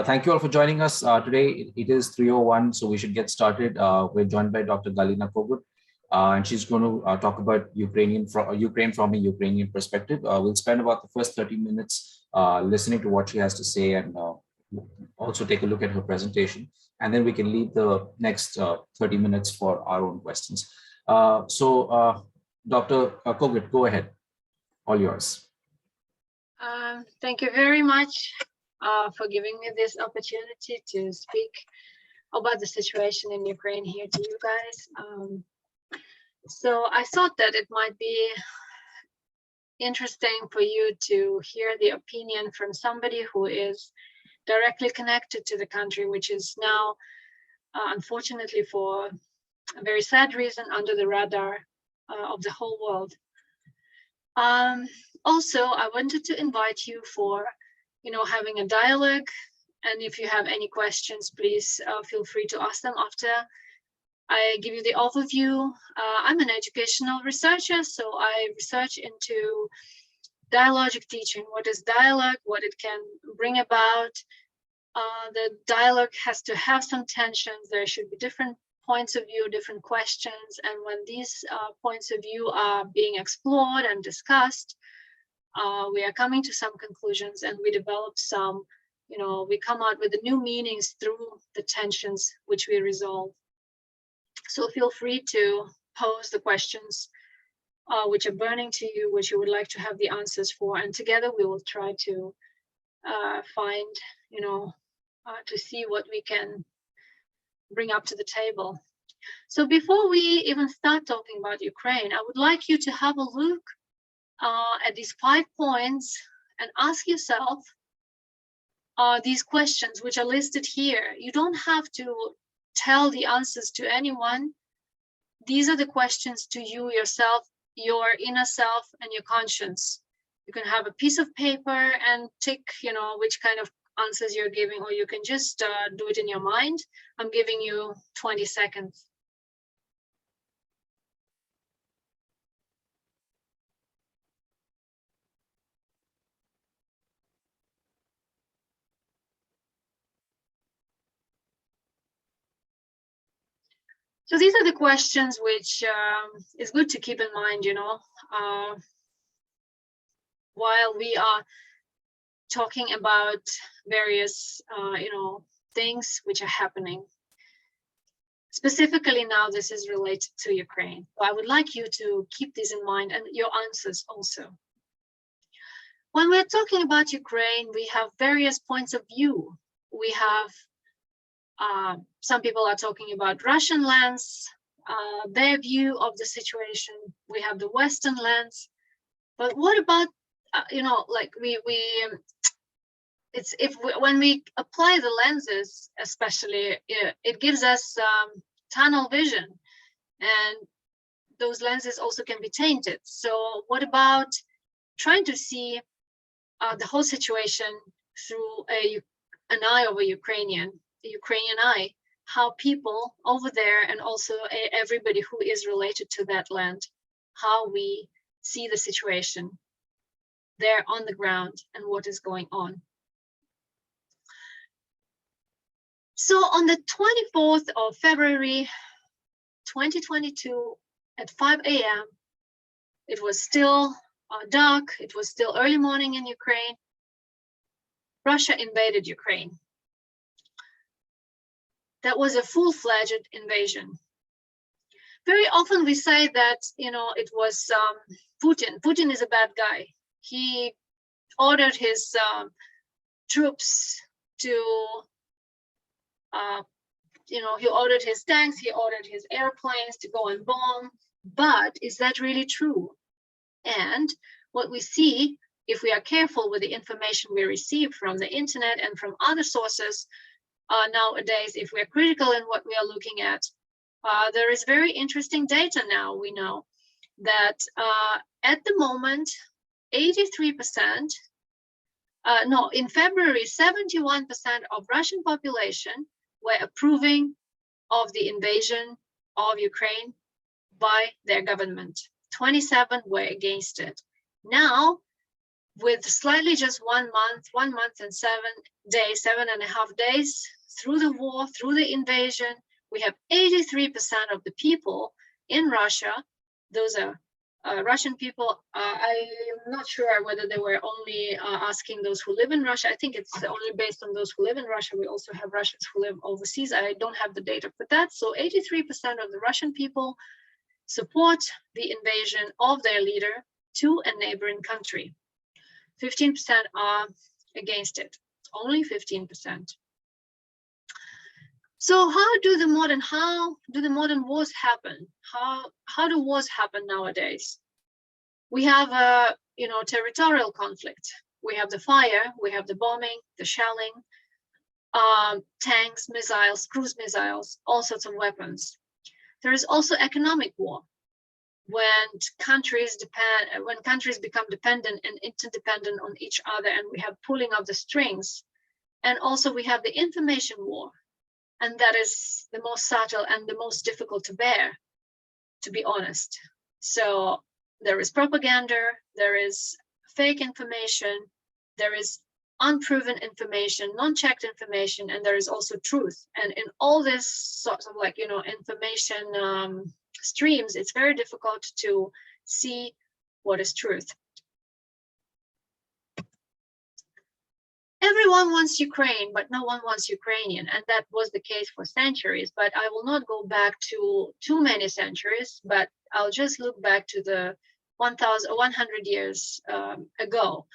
Thank you all for joining us today. It is 3:01, so we should get started. We're joined by Dr. Galina Kogut, and she's going to talk about Ukraine from a Ukrainian perspective. We'll spend about the first 30 minutes listening to what she has to say and also take a look at her presentation. And then we can leave the next 30 minutes for our own questions. Dr. Kogut, go ahead. All yours. Thank you very much for giving me this opportunity to speak about the situation in Ukraine here to you guys. So I thought that it might be interesting for you to hear the opinion from somebody who is directly connected to the country, which is now, unfortunately, for a very sad reason, under the radar of the whole world. Also, I wanted to invite you for having a dialogue, and if you have any questions, please feel free to ask them after I give you the overview. I'm an educational researcher, so I research into dialogic teaching. What is dialogue, what it can bring about. The dialogue has to have some tensions. There should be different points of view, different questions, and when these points of view are being explored and discussed, we are coming to some conclusions, and we develop some, we come out with the new meanings through the tensions which we resolve. So feel free to pose the questions which are burning to you, which you would like to have the answers for, and together we will try to find, to see what we can bring up to the table. So before we even start talking about Ukraine, I would like you to have a look at these 5 points and ask yourself these questions which are listed here. You don't have to tell the answers to anyone. These are the questions to you yourself, your inner self, and your conscience. You can have a piece of paper and tick, which kind of answers you're giving, or you can just do it in your mind. I'm giving you 20 seconds. So these are the questions which is good to keep in mind, while we are talking about various, things which are happening. Specifically now, this is related to Ukraine. So I would like you to keep these in mind, and your answers also. When we're talking about Ukraine, we have various points of view. We have some people are talking about Russian lens, their view of the situation. We have the Western lens, but what about when we apply the lenses, especially, it gives us tunnel vision, and those lenses also can be tainted. So what about trying to see the whole situation through an eye of a Ukrainian eye, how people over there, and also everybody who is related to that land, how we see the situation there on the ground and what is going on. So on the 24th of February, 2022 at 5 a.m., it was still dark, it was still early morning in Ukraine. Russia invaded Ukraine. That was a full-fledged invasion. Very often we say that, it was Putin. Putin is a bad guy. He ordered his troops to, he ordered his tanks, he ordered his airplanes to go and bomb. But is that really true? And what we see, if we are careful with the information we receive from the internet and from other sources, nowadays, if we're critical in what we are looking at, there is very interesting data now. We know that at the moment, 83%, in February, 71% of Russian population were approving of the invasion of Ukraine by their government. 27 were against it. Now, with slightly just 1 month and 7 days, 7.5 days through the war, through the invasion, we have 83% of the people in Russia. Those are Russian people. I'm not sure whether they were only asking those who live in Russia. I think it's only based on those who live in Russia. We also have Russians who live overseas. I don't have the data for that. So 83% of the Russian people support the invasion of their leader to a neighboring country. 15% are against it, only 15%. So how do the modern wars happen? How do wars happen nowadays? We have a territorial conflict. We have the fire, we have the bombing, the shelling, tanks, missiles, cruise missiles, all sorts of weapons. There is also economic war. When countries become dependent and interdependent on each other, and we have pulling of the strings. And also we have the information war, and that is the most subtle and the most difficult to bear, to be honest. So there is propaganda, there is fake information, there is unproven information, non-checked information, and there is also truth. And in all this sorts of information streams, it's very difficult to see what is truth. Everyone wants Ukraine, but no one wants Ukrainian, and that was the case for centuries. But I will not go back to too many centuries, but I'll just look back to the 100 years ago.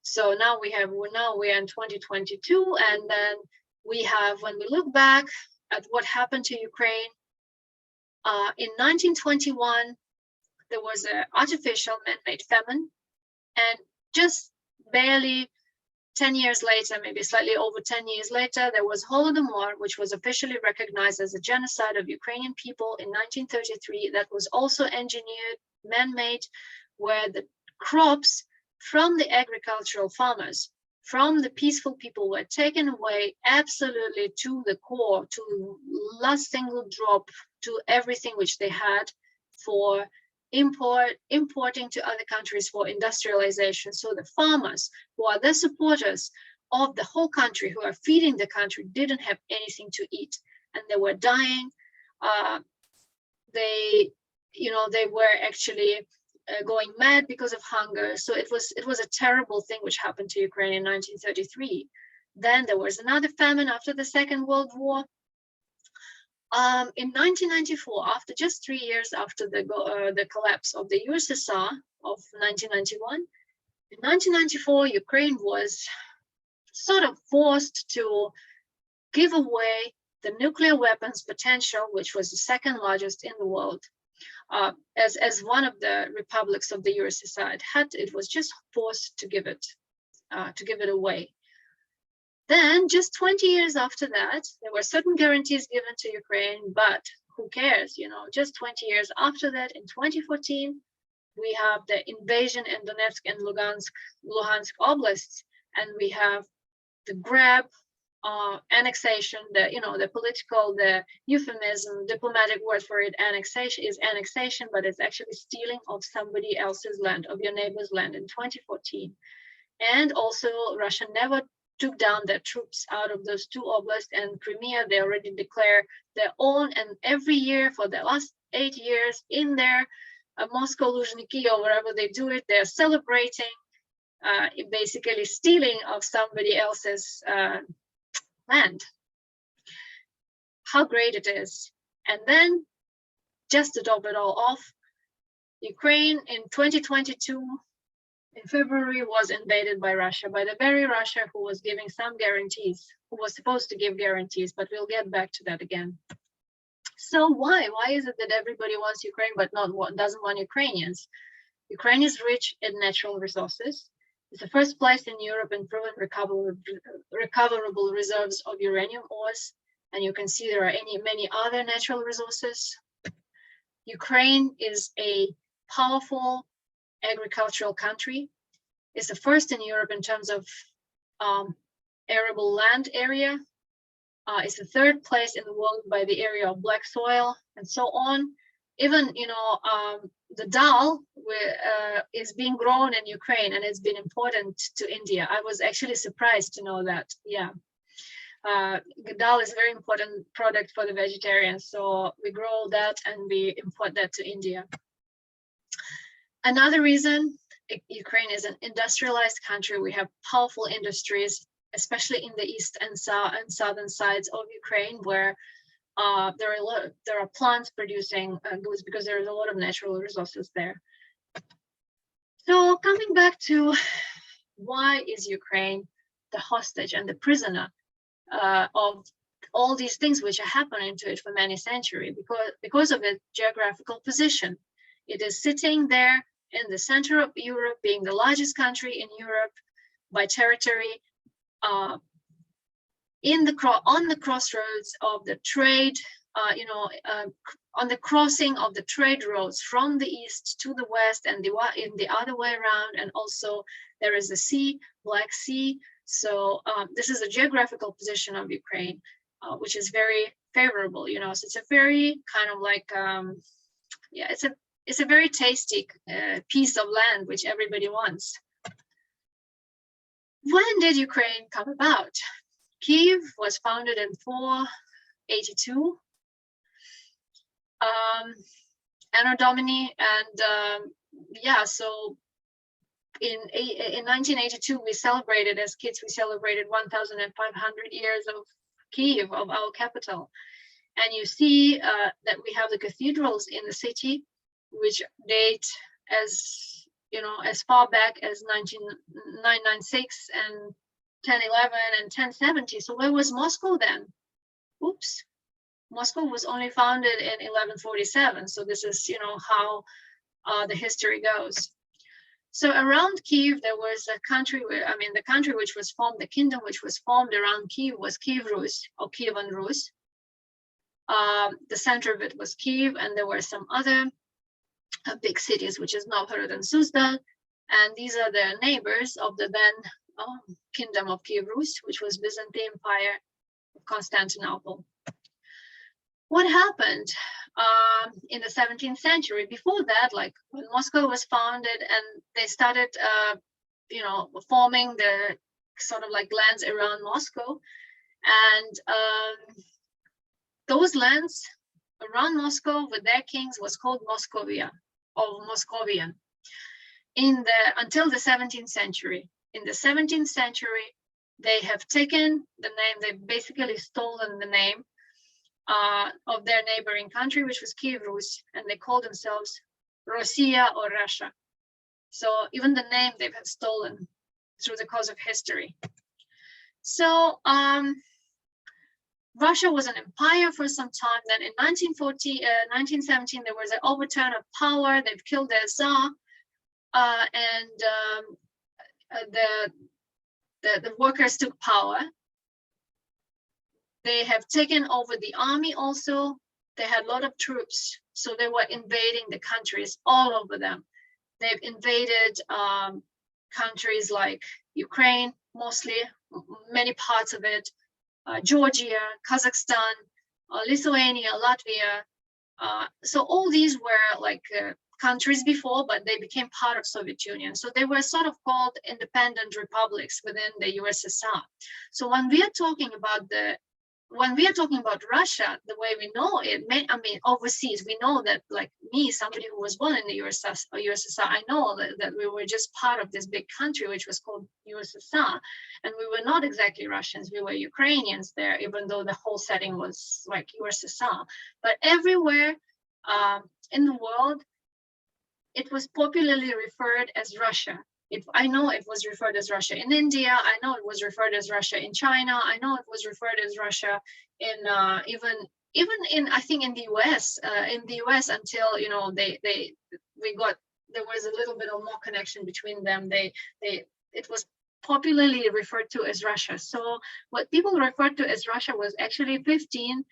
So now we are in 2022, and then we have, when we look back at what happened to Ukraine, in 1921, there was an artificial man-made famine, and just barely 10 years later, maybe slightly over 10 years later, there was Holodomor, which was officially recognized as a genocide of Ukrainian people in 1933. That was also engineered, man-made, where the crops from the agricultural farmers, from the peaceful people, were taken away absolutely to the core, to the last single drop, to everything which they had for importing to other countries for industrialization. So the farmers, who are the supporters of the whole country, who are feeding the country, didn't have anything to eat, and they were dying. They were actually going mad because of hunger. So it was a terrible thing which happened to Ukraine in 1933. Then there was another famine after the Second World War. In 1994, after just 3 years after the collapse of the USSR of 1991, in 1994, Ukraine was sort of forced to give away the nuclear weapons potential, which was the second largest in the world, as one of the republics of the USSR. It was just forced to give it away. Then, just 20 years after that, there were certain guarantees given to Ukraine, but who cares? Just 20 years after that, in 2014, we have the invasion in Donetsk and Luhansk oblasts, and we have the grab, annexation, the political, the euphemism, diplomatic word for it, annexation, but it's actually stealing of somebody else's land, of your neighbor's land in 2014. And also, Russia never took down their troops out of those two oblasts, and Crimea, they already declare their own, and every year for the last 8 years in their Moscow, Luzhniki, or wherever they do it, they're celebrating, basically stealing of somebody else's land. How great it is. And then, just to top it all off, Ukraine in 2022, in February, was invaded by Russia, by the very Russia who was giving some guarantees, who was supposed to give guarantees, but we'll get back to that again. So why? Why is it that everybody wants Ukraine but doesn't want Ukrainians? Ukraine is rich in natural resources. It's the first place in Europe in proven recoverable reserves of uranium ores, and you can see there are many other natural resources. Ukraine is a powerful agricultural country. It's the first in Europe in terms of arable land area. It's the third place in the world by the area of black soil, and so on. Even the dal is being grown in Ukraine, and it's been important to India. I was actually surprised to know that. Yeah, dal is a very important product for the vegetarians. So we grow that and we import that to India. Another reason, Ukraine is an industrialized country. We have powerful industries, especially in the east and southern sides of Ukraine, where there are plants producing goods because there is a lot of natural resources there. So coming back to why is Ukraine the hostage and the prisoner of all these things which are happening to it for many centuries? Because of its geographical position. It is sitting there in the center of Europe, being the largest country in Europe by territory, on the crossroads of the trade, on the crossing of the trade roads from the east to the west and in the other way around. And also there is the sea, Black Sea. So this is a geographical position of Ukraine, which is very favorable. So it's a very kind of like, it's a very tasty piece of land which everybody wants. When did Ukraine come about? Kiev was founded in 482, Anno Domini, and so in 1982 we celebrated, as kids, we celebrated 1,500 years of Kiev, of our capital. And you see that we have the cathedrals in the city, which date as far back as 996 and 1011 and 1070. So where was Moscow then? Oops, Moscow was only founded in 1147. So this is, how the history goes. So around Kiev, there was a country, the country which was formed, the kingdom which was formed around Kiev was Kiev Rus, or Kievan Rus. The center of it was Kiev, and there were some other big cities, which is Novgorod and Suzdal, and these are the neighbors of the then kingdom of Kiev Rus, which was Byzantine Empire of Constantinople. What happened in the 17th century? Before that, like when Moscow was founded and they started, forming the sort of like lands around Moscow, and those lands around Moscow with their kings was called Moscovia, or Moscovian, until the 17th century. In the 17th century, they have taken the name, they've basically stolen the name of their neighboring country, which was Kiev Rus, and they call themselves Russia or Russia. So even the name they have stolen through the course of history. So Russia was an empire for some time. Then in 1917, there was an overturn of power. They've killed their Tsar, and the workers took power. They have taken over the army also. They had a lot of troops, so they were invading the countries all over them. They've invaded countries like Ukraine, mostly, many parts of it, Georgia, Kazakhstan, Lithuania, Latvia. So all these were like countries before, but they became part of Soviet Union. So they were sort of called independent republics within the USSR. So when we are talking about Russia, the way we know it, overseas, we know that, like me, somebody who was born in the USSR, I know that we were just part of this big country, which was called USSR. And we were not exactly Russians, we were Ukrainians there, even though the whole setting was like USSR. But everywhere in the world, it was popularly referred as Russia. I know it was referred as Russia in India. I know it was referred as Russia in China. I know it was referred as Russia in even in, I think, in the US. In the US, until there was a little bit of more connection between them. It was popularly referred to as Russia. So what people referred to as Russia was actually 15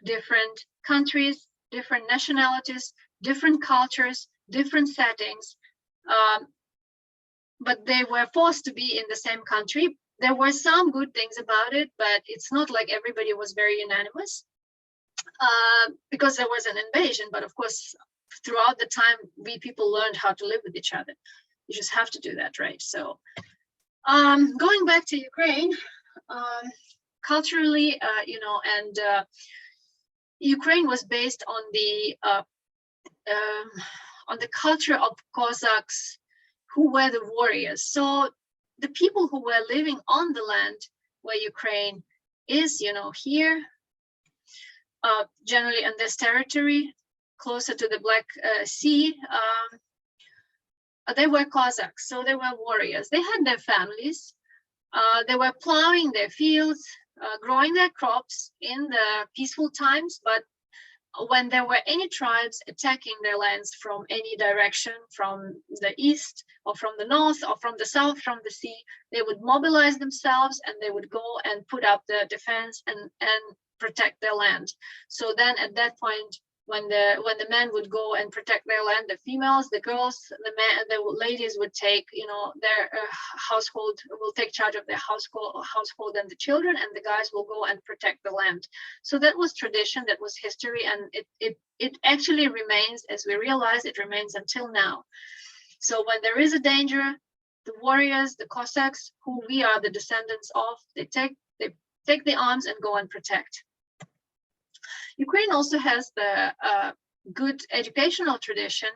different countries, different nationalities, different cultures, different settings. But they were forced to be in the same country. There were some good things about it, but it's not like everybody was very unanimous because there was an invasion. But of course, throughout the time, we people learned how to live with each other. You just have to do that, right? So going back to Ukraine, culturally, and Ukraine was based on the culture of Cossacks, who were the warriors. So the people who were living on the land where Ukraine is, here, generally in this territory, closer to the Black Sea, they were Cossacks, so they were warriors. They had their families. They were plowing their fields, growing their crops in the peaceful times, but when there were any tribes attacking their lands from any direction, from the east or from the north or from the south, from the sea, they would mobilize themselves and they would go and put up the defense and protect their land. So then at that point, when the men would go and protect their land, the females, the girls, the ladies would take, their household, will take charge of their household and the children, and the guys will go and protect the land. So that was tradition, that was history, and it actually remains, as we realize, it remains until now. So when there is a danger, the warriors, the Cossacks, who we are the descendants of, they take the arms and go and protect. Ukraine also has the good educational tradition.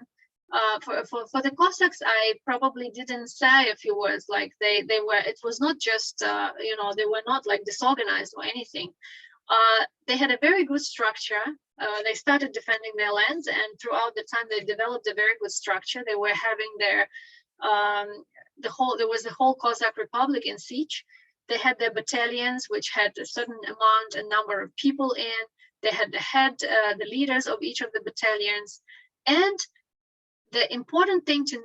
For the Cossacks, I probably didn't say a few words. Like they were. It was not just they were not like disorganized or anything. They had a very good structure. They started defending their lands, and throughout the time, they developed a very good structure. They were having their there was the whole Cossack Republic in siege. They had their battalions, which had a certain amount, a number of people in. They had the leaders of each of the battalions, and the important thing to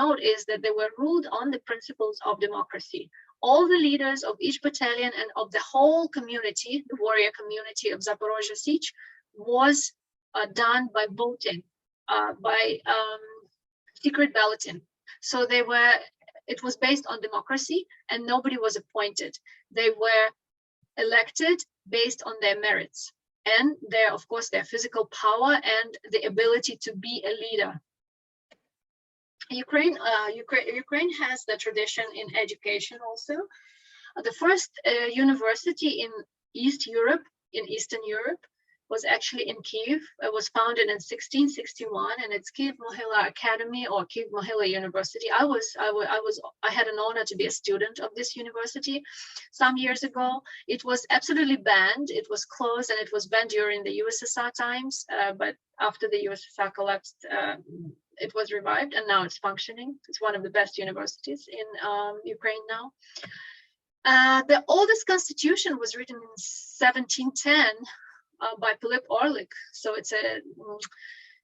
note is that they were ruled on the principles of democracy. All the leaders of each battalion and of the whole community, the warrior community of Zaporozhye Sich, was done by voting, by secret balloting. So it was based on democracy, and nobody was appointed. They were elected based on their merits and of course, their physical power and the ability to be a leader. Ukraine has the tradition in education also. The first university in Eastern Europe, was actually in Kiev. It was founded in 1661, and it's Kiev-Mohyla Academy or Kiev-Mohyla University. I had an honor to be a student of this university some years ago. It was absolutely banned. It was closed, and it was banned during the USSR times. But after the USSR collapsed, it was revived, and now it's functioning. It's one of the best universities in Ukraine now. The oldest constitution was written in 1710 by Philip Orlik. So it's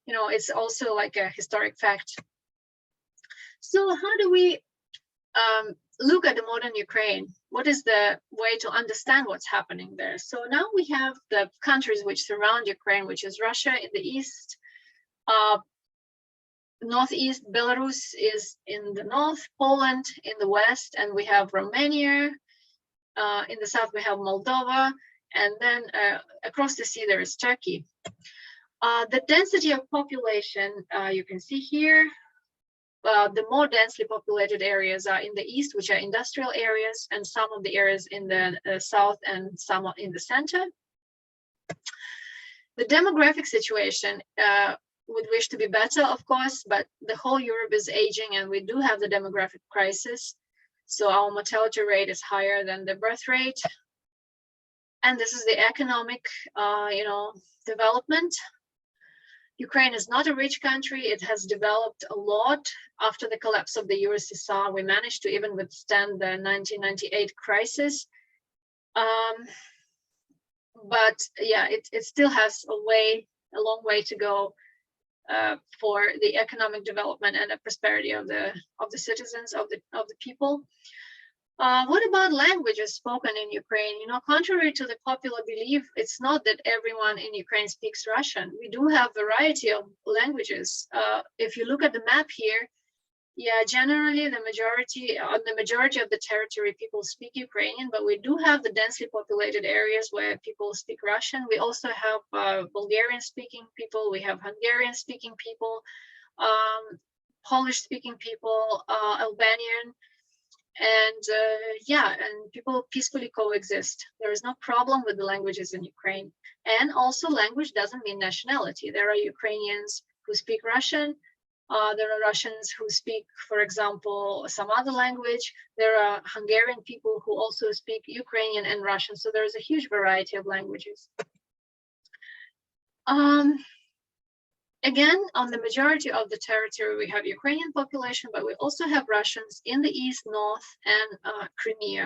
it's also like a historic fact. So how do we look at the modern Ukraine? What is the way to understand what's happening there? So now we have the countries which surround Ukraine, which is Russia in the east, northeast, Belarus is in the north, Poland in the west, and we have Romania. In the south, we have Moldova, and then across the sea, there is Turkey. The density of population, you can see here, the more densely populated areas are in the east, which are industrial areas, and some of the areas in the south and some in the center. The demographic situation would wish to be better, of course, but the whole Europe is aging, and we do have the demographic crisis. So our mortality rate is higher than the birth rate. And this is the economic, development. Ukraine is not a rich country. It has developed a lot after the collapse of the USSR. We managed to even withstand the 1998 crisis. But yeah, it still has a long way to go for the economic development and the prosperity of the citizens, of the people. What about languages spoken in Ukraine? Contrary to the popular belief, it's not that everyone in Ukraine speaks Russian. We do have a variety of languages. If you look at the map here, Yeah, generally the majority of the territory people speak Ukrainian, but we do have the densely populated areas where people speak Russian. We also have Bulgarian speaking people, we have Hungarian speaking people, um, Polish speaking people, Albanian, and yeah, and people peacefully coexist. There is no problem with the languages in Ukraine. And also language doesn't mean nationality. There are Ukrainians who speak Russian. There are Russians who speak, for example, some other language. There are Hungarian people who also speak Ukrainian and Russian. So there's a huge variety of languages. Again, on the majority of the territory, we have Ukrainian population, but we also have Russians in the east, north, and Crimea.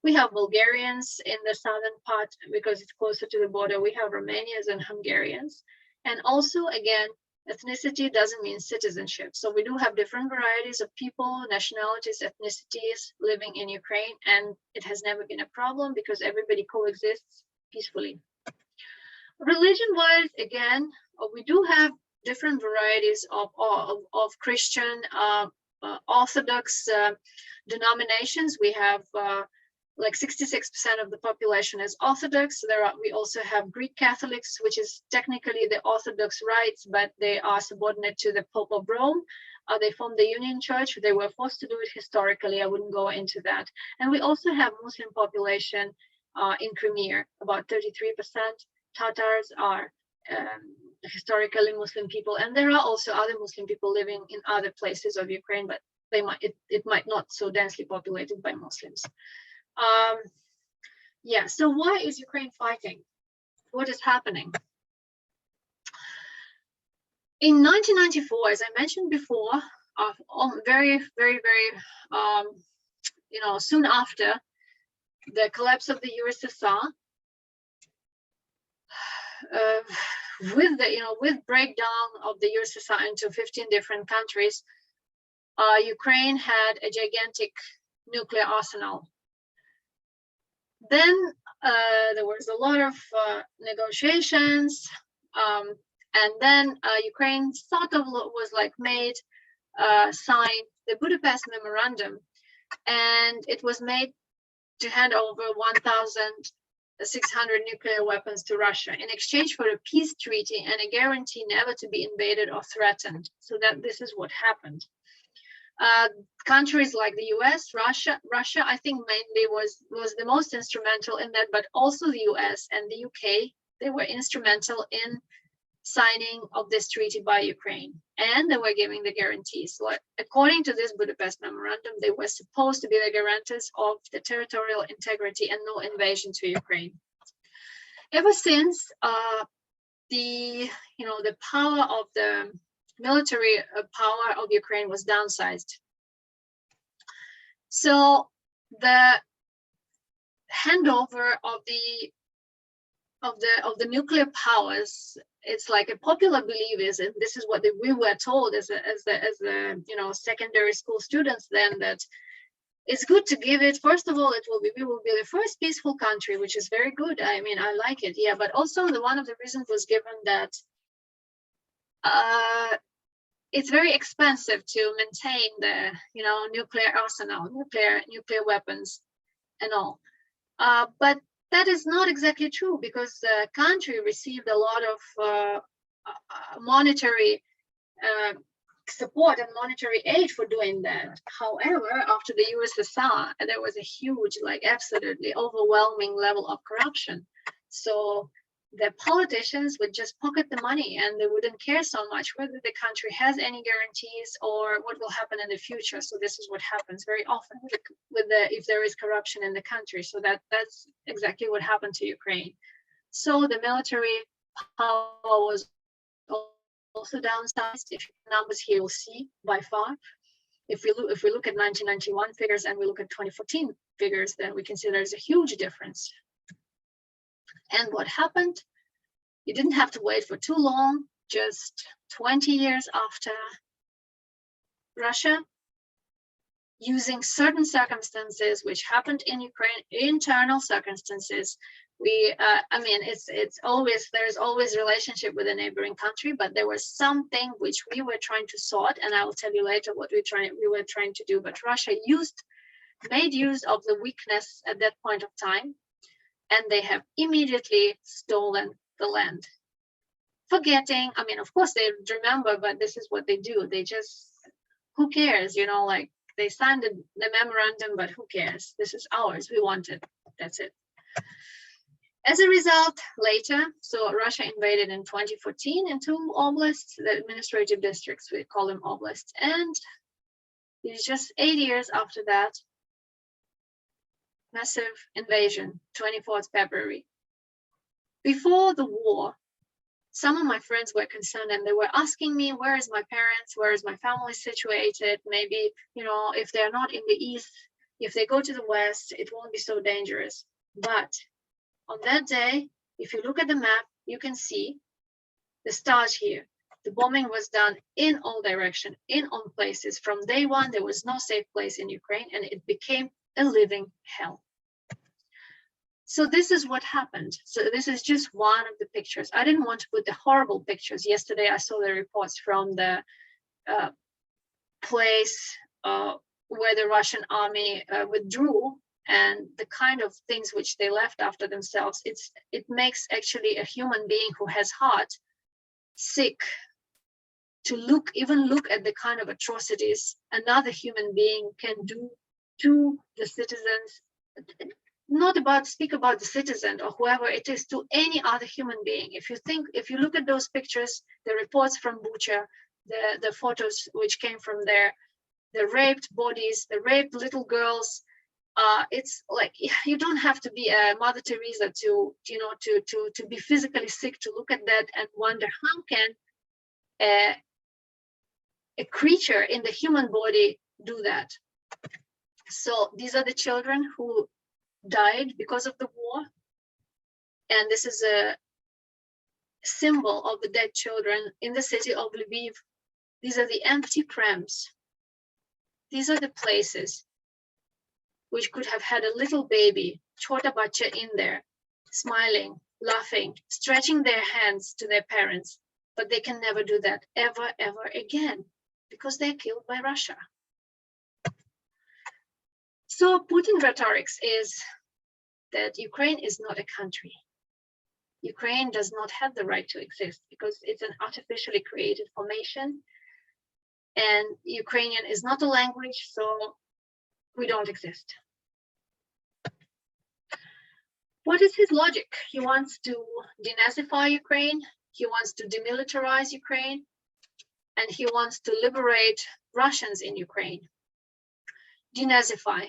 We have Bulgarians in the southern part because it's closer to the border. We have Romanians and Hungarians. And also, again, ethnicity doesn't mean citizenship. So we do have different varieties of people, nationalities, ethnicities living in Ukraine, and it has never been a problem because everybody coexists peacefully. Religion-wise, again, we do have different varieties of Christian Orthodox denominations. We have like 66% of the population is Orthodox. We also have Greek Catholics, which is technically the Orthodox rites, but they are subordinate to the Pope of Rome. They formed the Union Church. They were forced to do it historically. I wouldn't go into that. And we also have Muslim population in Crimea, about 33%. Tatars are historically Muslim people, and there are also other Muslim people living in other places of Ukraine, but it might not so densely populated by Muslims. Yeah, so why is Ukraine fighting? What is happening? In 1994, as I mentioned before, very soon after the collapse of the USSR, with breakdown of the USSR into 15 different countries, Ukraine had a gigantic nuclear arsenal. Then there was a lot of negotiations, and then Ukraine sort of was like made sign the Budapest Memorandum, and it was made to hand over 1,600 nuclear weapons to Russia in exchange for a peace treaty and a guarantee never to be invaded or threatened. So that this is what happened. Countries like the US, Russia, I think mainly was the most instrumental in that, but also the US and the UK, they were instrumental in signing of this treaty by Ukraine, and they were giving the guarantees. So according to this Budapest Memorandum, they were supposed to be the guarantors of the territorial integrity and no invasion to Ukraine. Ever since, the power of the military power of Ukraine was downsized. So the handover of the nuclear powers, it's like a popular belief is, and this is what we were told as the secondary school students then, that it's good to give it. First of all, we will be the first peaceful country, which is very good. I mean, I like it, yeah. But also one of the reasons was given that it's very expensive to maintain the nuclear arsenal, nuclear weapons, and all. But that is not exactly true, because the country received a lot of monetary support and monetary aid for doing that. However, after the USSR, there was a huge, absolutely overwhelming level of corruption. So the politicians would just pocket the money, and they wouldn't care so much whether the country has any guarantees or what will happen in the future. So this is what happens very often if there is corruption in the country. So that's exactly what happened to Ukraine. So the military power was also downsized. If numbers here, you'll see by far. If we look at 1991 figures and we look at 2014 figures, then we can see there's a huge difference. And what happened? You didn't have to wait for too long, just 20 years after Russia, using certain circumstances which happened in Ukraine, internal circumstances, I mean, it's always, there's always relationship with a neighboring country, but there was something which we were trying to sort, and I will tell you later what we were trying to do. But Russia made use of the weakness at that point of time, and they have immediately stolen the land. Forgetting, I mean, of course they remember, but this is what they do. They just, who cares, you know, like they signed the memorandum, but who cares? This is ours, we want it, that's it. As a result, later, so Russia invaded in 2014 into oblasts, the administrative districts, we call them oblasts, and it's just 8 years after that, massive invasion, 24th February. Before the war, some of my friends were concerned and they were asking me, where is my parents, where is my family situated? Maybe, you know, if they're not in the east, if they go to the west, it won't be so dangerous. But on that day, if you look at the map, you can see the start here. The bombing was done in all directions, in all places. From day one, there was no safe place in Ukraine, and it became a living hell. So this is what happened. So this is just one of the pictures. I didn't want to put the horrible pictures. Yesterday, I saw the reports from the place where the Russian army withdrew, and the kind of things which they left after themselves. It makes actually a human being who has heart sick to even look at the kind of atrocities another human being can do to the citizens. Not speak about the citizen or whoever it is, to any other human being. If you look at those pictures, the reports from Bucha, the photos which came from there, the raped bodies, the raped little girls, it's like, you don't have to be a Mother Teresa to be physically sick to look at that and wonder how can a creature in the human body do that. So these are the children who died because of the war, and this is a symbol of the dead children in the city of Lviv. These are the empty prams. These are the places which could have had a little baby, chota bacha, in there, smiling, laughing, stretching their hands to their parents, but they can never do that ever again, because they're killed by Russia. So Putin rhetoric is that Ukraine is not a country. Ukraine does not have the right to exist because it's an artificially created formation, and Ukrainian is not a language, so we don't exist. What is his logic? He wants to denazify Ukraine, he wants to demilitarize Ukraine, and he wants to liberate Russians in Ukraine. Denazify.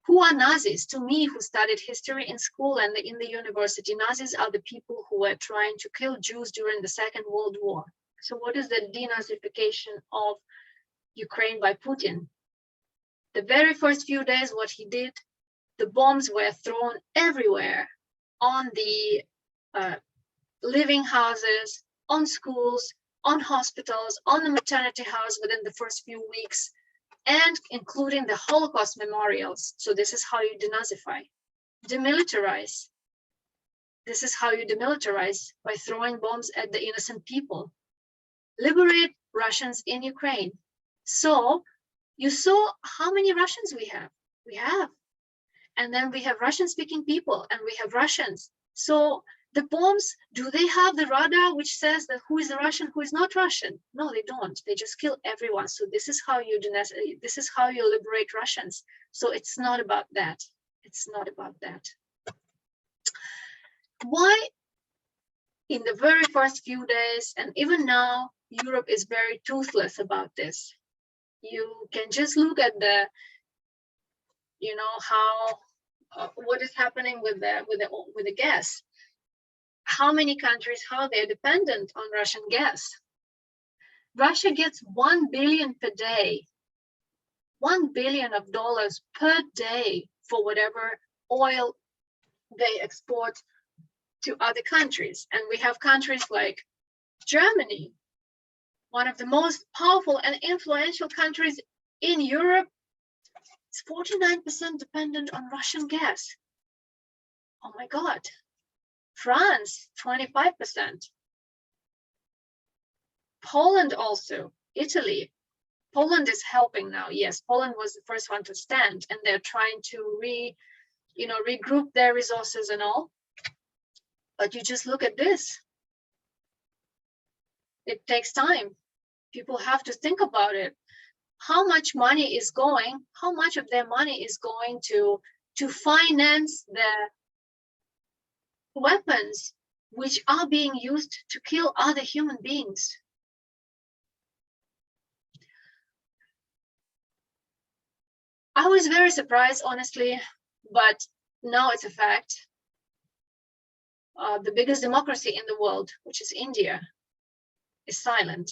Who are Nazis? To me, who studied history in school and in the university, Nazis are the people who were trying to kill Jews during the Second World War. So what is the denazification of Ukraine by Putin? The very first few days, what he did, the bombs were thrown everywhere, on the living houses, on schools, on hospitals, on the maternity house within the first few weeks, and including the Holocaust memorials. So this is how you denazify. Demilitarize. This is how you demilitarize, by throwing bombs at the innocent people. Liberate Russians in Ukraine. So you saw how many Russians we have. And then we have Russian-speaking people, and we have Russians. So the bombs, do they have the radar which says that who is a Russian, who is not Russian? No, they don't. They just kill everyone. So this is how you liberate Russians. So it's not about that. It's not about that. Why in the very first few days, and even now, Europe is very toothless about this? You can just look at the, how what is happening with the gas. How many countries, how they're dependent on Russian gas. Russia gets 1 billion per day, $1 billion per day for whatever oil they export to other countries. And we have countries like Germany, one of the most powerful and influential countries in Europe. It's 49% dependent on Russian gas. Oh my God. France, 25%. Poland also, Italy. Poland is helping now. Yes, Poland was the first one to stand, and they're trying to regroup their resources and all. But you just look at this. It takes time. People have to think about it. How much of their money is going to finance the weapons which are being used to kill other human beings? I was very surprised, honestly, but now it's a fact. The biggest democracy in the world, which is India, is silent.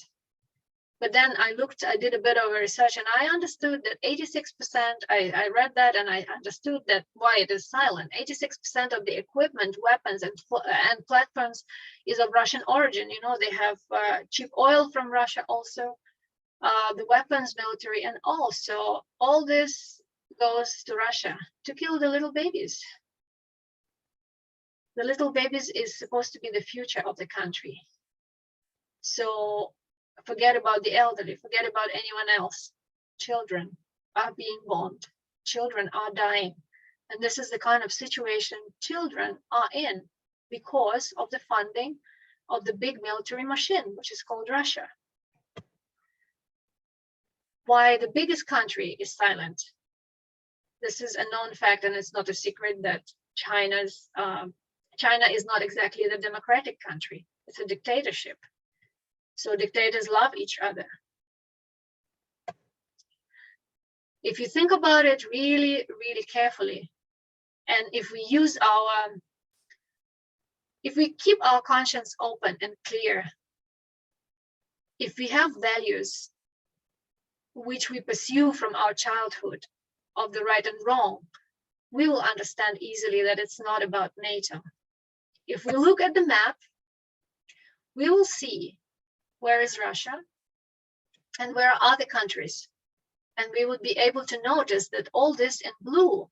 But then I did a bit of research, and I understood that 86%, I read that and I understood that why it is silent. 86% of the equipment, weapons, and platforms is of Russian origin. You know, they have cheap oil from Russia also, the weapons, military, and also all this goes to Russia to kill the little babies. The little babies is supposed to be the future of the country. So forget about the elderly, forget about anyone else. Children are being bombed, children are dying. And this is the kind of situation children are in because of the funding of the big military machine, which is called Russia. Why the biggest country is silent? This is a known fact, and it's not a secret that China is not exactly the democratic country. It's a dictatorship. So dictators love each other. If you think about it really, really carefully, and if we keep our conscience open and clear, if we have values which we pursue from our childhood of the right and wrong, we will understand easily that it's not about NATO. If we look at the map, we will see where is Russia and where are other countries. And we would be able to notice that all this in blue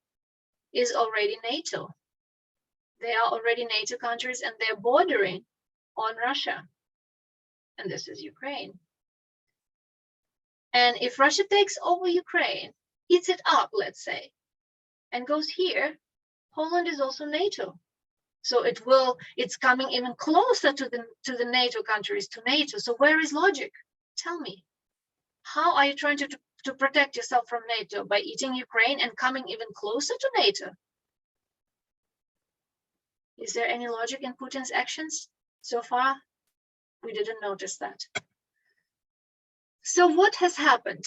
is already NATO. They are already NATO countries and they're bordering on Russia. And this is Ukraine. And if Russia takes over Ukraine, eats it up, let's say, and goes here, Poland is also NATO. So it's coming even closer to the NATO countries, to NATO. So where is logic? Tell me. How are you trying to protect yourself from NATO? By eating Ukraine and coming even closer to NATO? Is there any logic in Putin's actions? So far, we didn't notice that. So what has happened?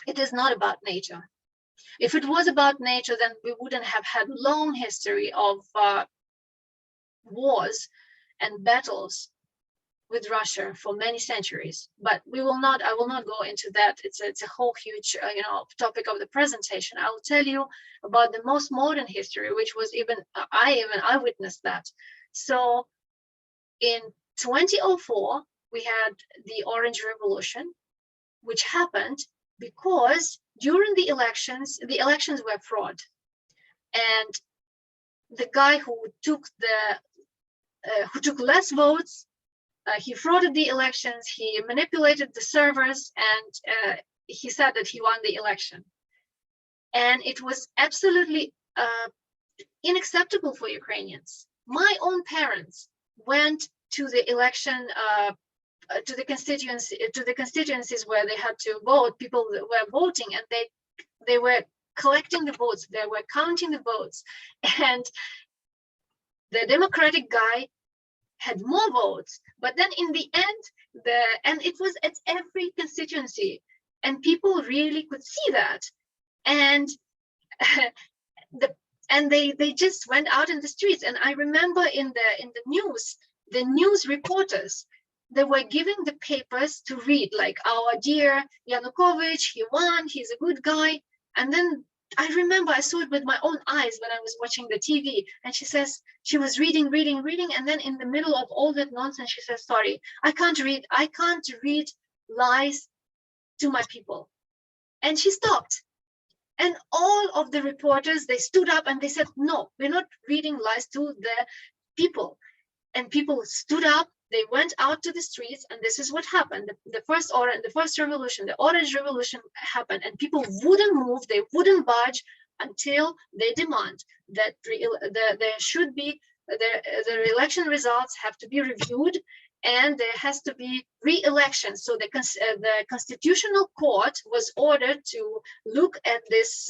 It is not about NATO. If it was about NATO, then we wouldn't have had long history of wars and battles with Russia for many centuries. But I will not go into that. It's a whole huge topic of the presentation. I will tell you about the most modern history, which was I witnessed that. So in 2004, we had the Orange Revolution, which happened because during the elections were fraud, and the guy who took less votes, he frauded the elections, he manipulated the servers, and he said that he won the election. And it was absolutely unacceptable for Ukrainians. My own parents went to the election, to the constituencies where they had to vote. People were voting, and they were collecting the votes, they were counting the votes, and the Democratic guy had more votes. But then in the end, and it was at every constituency, and people really could see that, and they just went out in the streets. And I remember in the news, the news reporters, they were giving the papers to read, like, our dear Yanukovych, he won, he's a good guy. And then I remember I saw it with my own eyes when I was watching the TV, and she was reading, and then in the middle of all that nonsense, she says, sorry, I can't read lies to my people. And she stopped. And all of the reporters, they stood up and they said, no, we're not reading lies to the people. And people stood up, they went out to the streets, and this is what happened. The first revolution, the Orange Revolution happened, and people wouldn't move, they wouldn't budge until they demand that there should be, the election results have to be reviewed, and there has to be re-election. So the Constitutional Court was ordered to look at this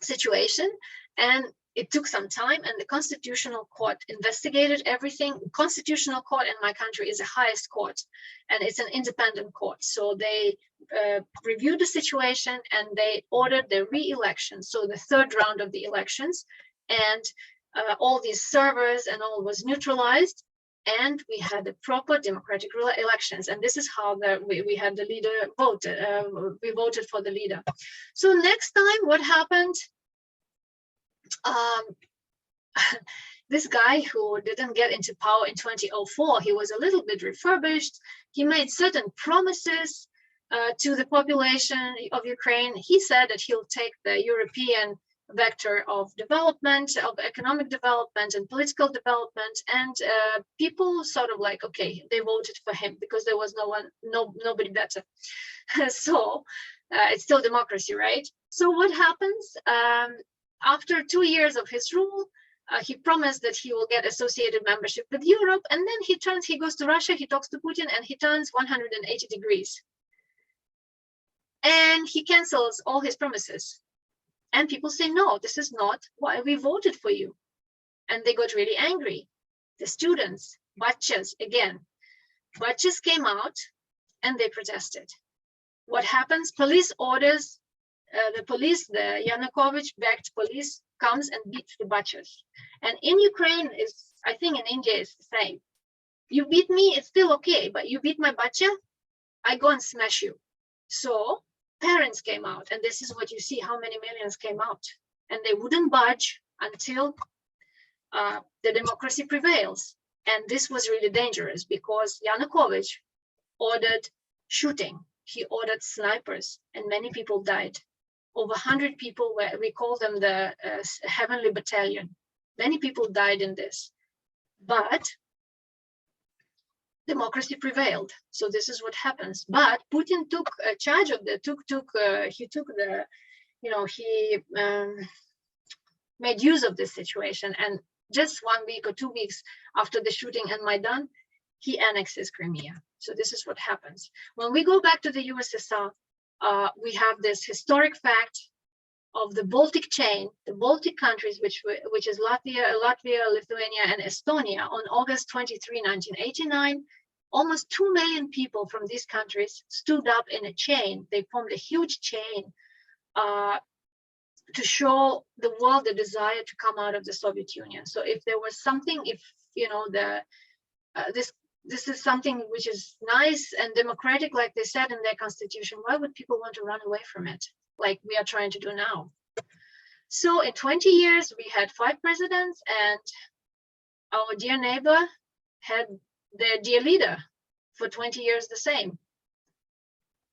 situation, and it took some time, and the Constitutional Court investigated everything. Constitutional Court in my country is the highest court, and it's an independent court. So they reviewed the situation, and they ordered the re-election, so the third round of the elections, and all these servers and all was neutralized, and we had the proper democratic elections. And this is how we had the leader voted. We voted for the leader. So next time, what happened? This guy who didn't get into power in 2004, he was a little bit refurbished. He made certain promises to the population of Ukraine. He said that he'll take the European vector of development, of economic development and political development, and people sort of like, okay, they voted for him because there was nobody better. So it's still democracy, right? So what happens? After 2 years of his rule, he promised that he will get associated membership with Europe, and then he goes to Russia, he talks to Putin, and he turns 180 degrees. And he cancels all his promises. And people say, no, this is not why we voted for you. And they got really angry. The students, Bachas, again, Bachas came out and they protested. What happens? Police orders, the Yanukovych-backed police comes and beats the Bachas. And in Ukraine, I think in India, it's the same. You beat me, it's still okay, but you beat my Bacha, I go and smash you. So parents came out, and this is what you see, how many millions came out, and they wouldn't budge until the democracy prevails. And this was really dangerous because Yanukovych ordered shooting. He ordered snipers, and many people died. Over 100 people, we call them the Heavenly Battalion. Many people died in this, but democracy prevailed. So this is what happens. But Putin took charge of he made use of this situation. And just 1 week or 2 weeks after the shooting in Maidan, he annexes Crimea. So this is what happens. When we go back to the USSR, we have this historic fact of the Baltic chain, the Baltic countries, which is Latvia, Lithuania, and Estonia. On August 23, 1989, almost 2 million people from these countries stood up in a chain. They formed a huge chain to show the world the desire to come out of the Soviet Union. So if there was something, this is something which is nice and democratic, like they said in their constitution, why would people want to run away from it, like we are trying to do now? So in 20 years, we had 5 presidents, and our dear neighbor had their dear leader for 20 years the same.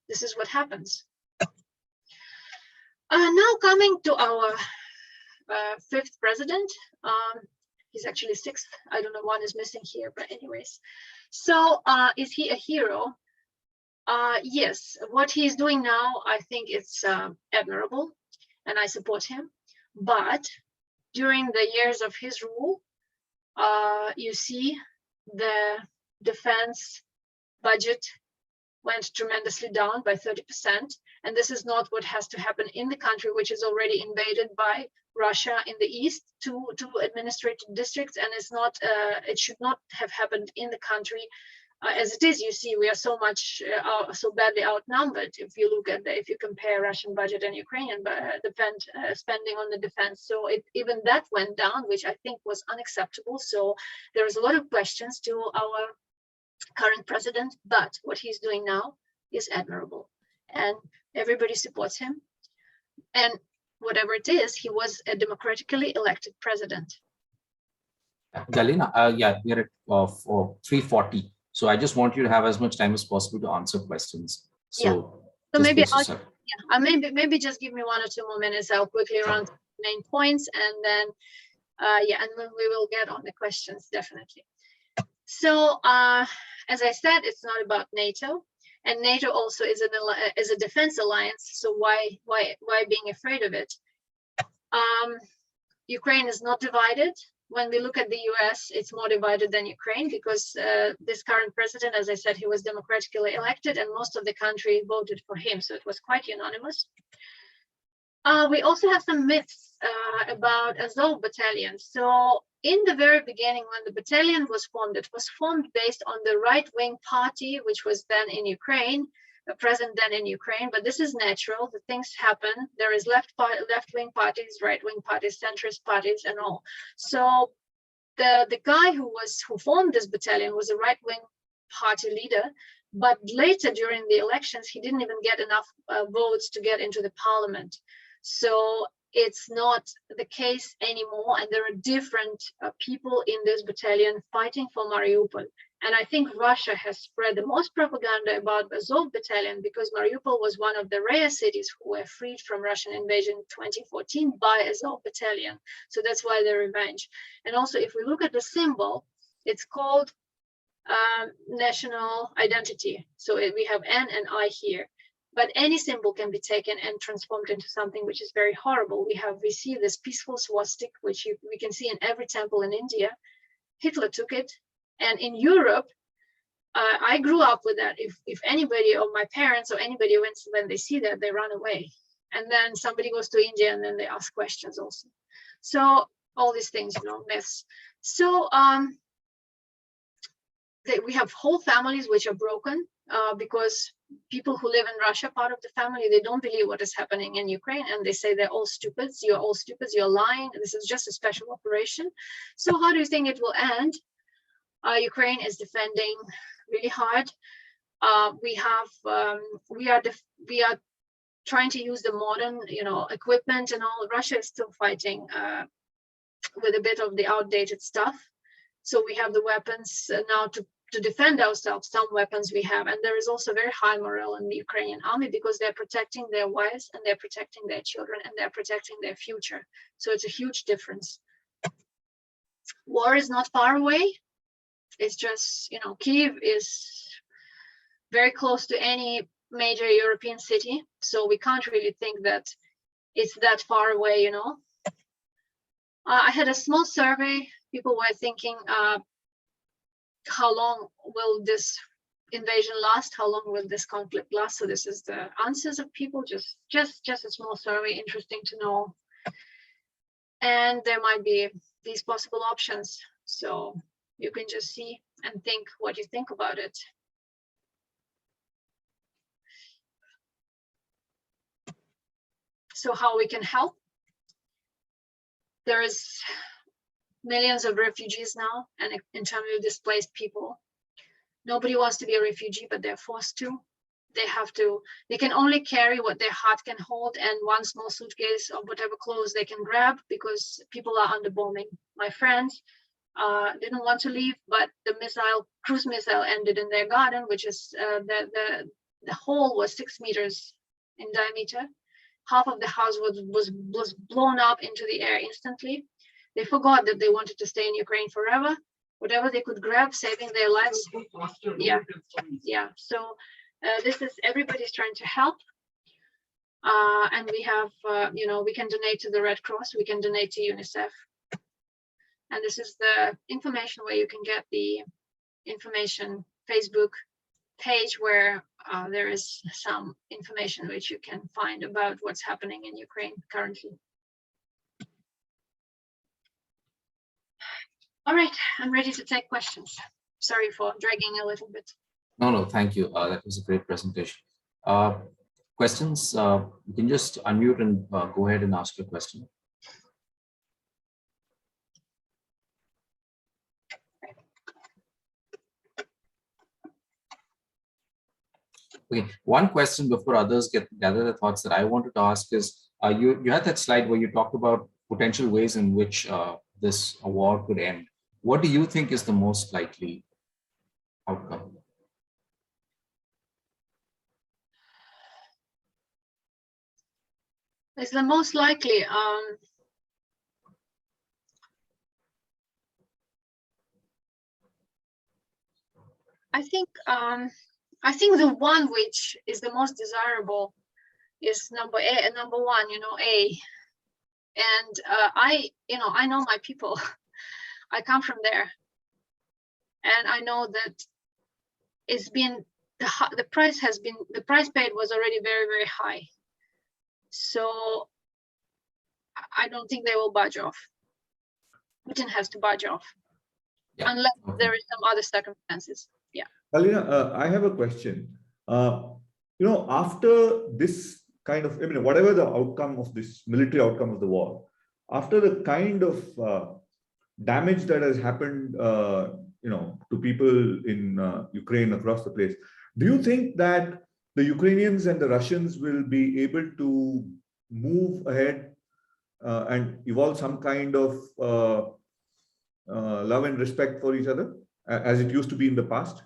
This is what happens. Now coming to our 5th president. He's actually 6th. I don't know, one is missing here, but anyways. So is he a hero? Yes, what he's doing now, I think it's admirable, and I support him. But during the years of his rule, you see the defense budget went tremendously down by 30%. And this is not what has to happen in the country, which is already invaded by Russia in the east, to administrative districts, and it's not. It should not have happened in the country as it is. You see, we are so badly outnumbered. If you look at if you compare Russian budget and Ukrainian spending on the defense, so even that went down, which I think was unacceptable. So there is a lot of questions to our current president, but what he's doing now is admirable, and everybody supports him. And whatever it is, he was a democratically elected president. Galina, yeah, we're at 3:40. So I just want you to have as much time as possible to answer questions. So, yeah. So maybe Maybe just give me 1 or 2 more minutes. I'll quickly run through the main points, and then and then we will get on the questions, definitely. So as I said, it's not about NATO, and NATO also is a defense alliance. So why being afraid of it? Ukraine is not divided. When we look at the US, it's more divided than Ukraine because this current president, as I said, he was democratically elected and most of the country voted for him. So it was quite unanimous. We also have some myths about Azov battalion. So in the very beginning, when the battalion was formed, it was formed based on the right-wing party, which was then in Ukraine, present then in Ukraine, but this is natural. The things happen. There is left-wing parties, right-wing parties, centrist parties, and all. So the guy who formed this battalion was a right-wing party leader, but later during the elections, he didn't even get enough votes to get into the parliament. So it's not the case anymore, and there are different people in this battalion fighting for Mariupol. And I think Russia has spread the most propaganda about Azov battalion because Mariupol was one of the rare cities who were freed from Russian invasion in 2014 by Azov battalion. So that's why the revenge. And also, if we look at the symbol, it's called national identity. So we have N and I here. But any symbol can be taken and transformed into something which is very horrible. We see this peaceful swastika, which we can see in every temple in India. Hitler took it. And in Europe, I grew up with that. If anybody or my parents or anybody when they see that, they run away. And then somebody goes to India and then they ask questions also. So all these things, myths. So we have whole families which are broken because people who live in Russia, part of the family, they don't believe what is happening in Ukraine, and they say they're all stupids. You're all stupids. You're lying. This is just a special operation. So how do you think it will end? Ukraine is defending really hard. We are trying to use the modern, equipment and all. Russia is still fighting with a bit of the outdated stuff. So we have the weapons now to defend ourselves. Some weapons we have, and there is also very high morale in the Ukrainian army because they're protecting their wives and they're protecting their children and they're protecting their future. So it's a huge difference. War is not far away. It's just, Kyiv is very close to any major European city. So we can't really think that it's that far away, I had a small survey. People were thinking, how long will this invasion last? How long will this conflict last? So this is the answers of people, just a small survey, interesting to know. And there might be these possible options. So you can just see and think what you think about it. So how we can help? There is millions of refugees now, and internally displaced people. Nobody wants to be a refugee, but they're forced to. They can only carry what their heart can hold and one small suitcase of whatever clothes they can grab because people are under bombing. My friends didn't want to leave, but the cruise missile ended in their garden, which is the hole was 6 meters in diameter. Half of the house was blown up into the air instantly. They forgot that they wanted to stay in Ukraine forever. Whatever they could grab, saving their lives. Yeah. So this is, everybody's trying to help. And we have, we can donate to the Red Cross. We can donate to UNICEF. And this is the information where you can get the information Facebook page where there is some information which you can find about what's happening in Ukraine currently. All right, I'm ready to take questions. Sorry for dragging a little bit. No, thank you. That was a great presentation. Questions? You can just unmute and go ahead and ask your question. Okay, one question before others gather the thoughts that I wanted to ask is, you had that slide where you talked about potential ways in which this war could end. What do you think is the most likely outcome? It's the most likely. I think the one which is the most desirable is number one, A. And I know my people. I come from there, and I know that it's been the price paid was already very, very high. So I don't think they will budge off. Putin has to budge off, unless there is some other circumstances. Yeah. Galina, I have a question. After this kind of, whatever the outcome of this military outcome of the war, after the kind of damage that has happened, to people in Ukraine across the place, do you think that the Ukrainians and the Russians will be able to move ahead and evolve some kind of love and respect for each other as it used to be in the past?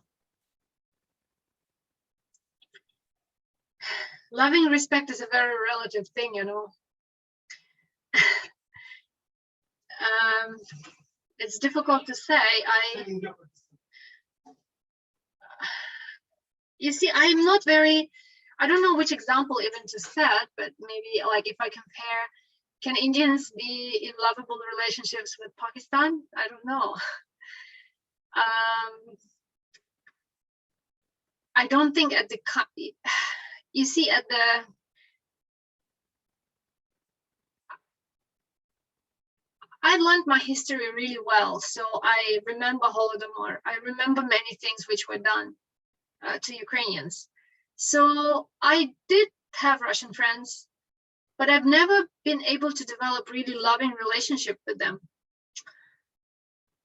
Loving respect is a very relative thing, it's difficult to say. You see, I'm not very, I don't know which example even to set, but maybe like if I compare, can Indians be in lovable relationships with Pakistan? I don't know. I don't think at the, you see, at the, I learned my history really well, so I remember Holodomor. I remember many things which were done to Ukrainians. So I did have Russian friends, but I've never been able to develop really loving relationship with them.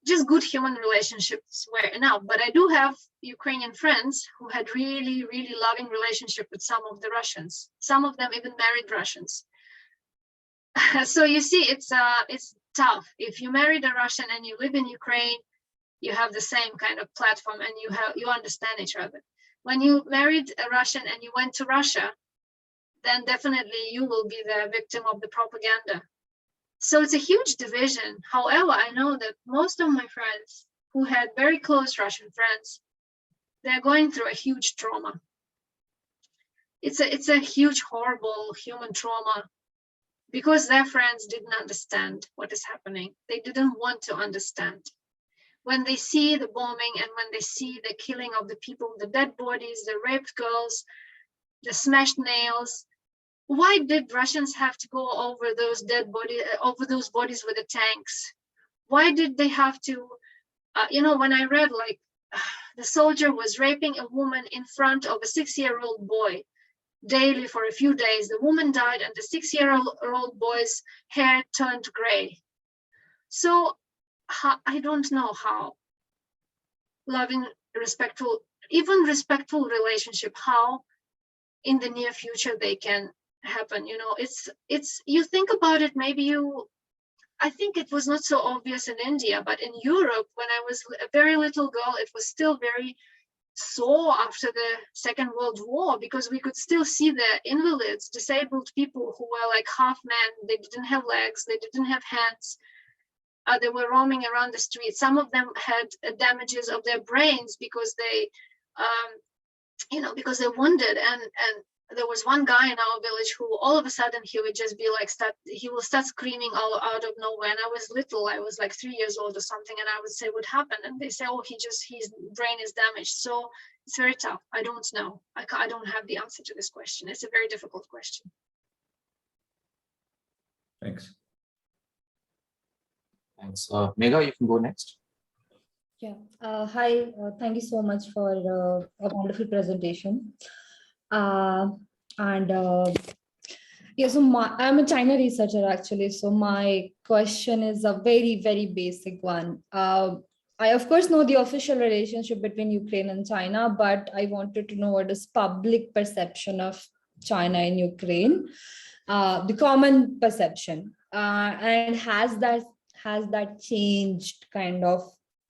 Just good human relationships were enough, but I do have Ukrainian friends who had really, really loving relationship with some of the Russians. Some of them even married Russians. So you see, it's tough. If you married a Russian and you live in Ukraine, you have the same kind of platform and you understand each other. When you married a Russian and you went to Russia, then definitely you will be the victim of the propaganda. So it's a huge division. However, I know that most of my friends who had very close Russian friends, they're going through a huge trauma. It's a huge, horrible human trauma because their friends didn't understand what is happening. They didn't want to understand. When they see the bombing and when they see the killing of the people, the dead bodies, the raped girls, the smashed nails, why did Russians have to go over those dead bodies, over those bodies with the tanks? Why did they have to, when I read like the soldier was raping a woman in front of a 6-year-old boy daily for a few days, the woman died and the 6-year-old boy's hair turned gray. So I don't know how loving, respectful, even respectful relationship, how in the near future they can happen. It's you think about it, maybe I think it was not so obvious in India, but in Europe, when I was a very little girl, it was still very sore after the Second World War, because we could still see the invalids, disabled people who were like half men, they didn't have legs, they didn't have hands, they were roaming around the streets. Some of them had damages of their brains because they because they're wounded, and there was one guy in our village who all of a sudden he would just be like he will start screaming all out of nowhere. And I was little, I was like 3 years old or something, and I would say, what happened? And they say, oh, his brain is damaged. So it's very tough. I don't know. I don't have the answer to this question. It's a very difficult question. Thanks. Thanks. Megha, you can go next. Yeah. Hi. Thank you so much for a wonderful presentation. Yeah, so I'm a China researcher actually. So my question is a very, very basic one. I of course know the official relationship between Ukraine and China, but I wanted to know what is public perception of China and Ukraine, the common perception, and has that changed kind of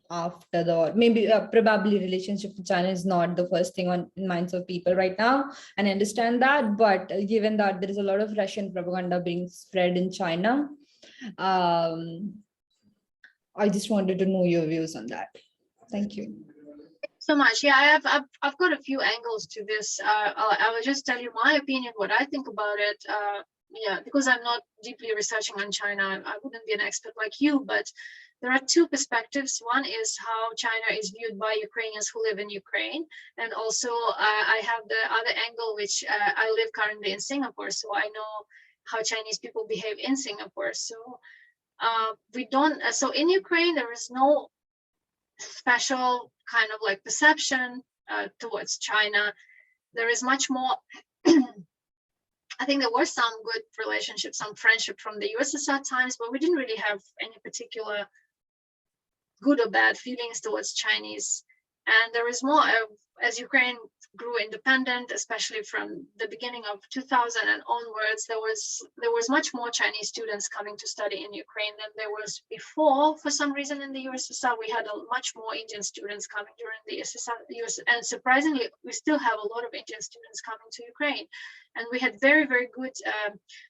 after the war? Maybe probably relationship with China is not the first thing on minds of people right now, and I understand that. But given that there is a lot of Russian propaganda being spread in China, I just wanted to know your views on that. Thank you. So much. Yeah, I've got a few angles to this. I will just tell you my opinion, what I think about it. Yeah, because I'm not deeply researching on China, I wouldn't be an expert like you, but there are two perspectives. One is how China is viewed by Ukrainians who live in Ukraine. And also I have the other angle, which I live currently in Singapore, so I know how Chinese people behave in Singapore. So we don't, so in Ukraine, there is no special kind of like perception towards China. There is much more, I think there were some good relationships, some friendship from the USSR times, but we didn't really have any particular good or bad feelings towards Chinese. And there is more, as Ukraine grew independent, especially from the beginning of 2000 and onwards, there was much more Chinese students coming to study in Ukraine than there was before. For some reason in the USSR, we had much more Indian students coming during the USSR, and surprisingly, we still have a lot of Indian students coming to Ukraine. And we had very, very good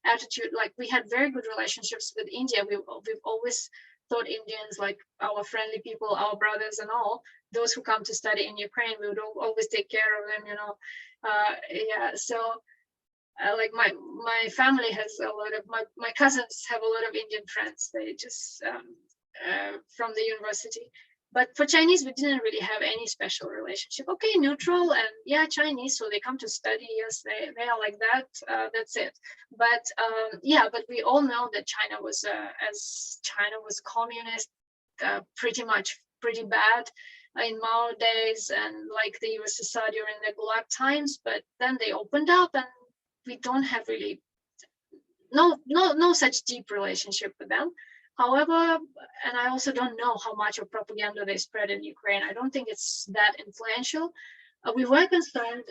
attitude, like we had very good relationships with India. We've always thought Indians like our friendly people, our brothers and all. Those who come to study in Ukraine, we would always take care of them, you know. Yeah, so like my family has a lot of, my cousins have a lot of Indian friends. They just from the university. But for Chinese, we didn't really have any special relationship. Okay, neutral, and yeah, Chinese, so they come to study. Yes, they are like that. That's it. But yeah, but we all know that China was, as China was communist, pretty bad in Mao days and like the USSR during the Gulag times. But then they opened up, and we don't have really no such deep relationship with them. However, and I also don't know how much of propaganda they spread in Ukraine. I don't think it's that influential. We were concerned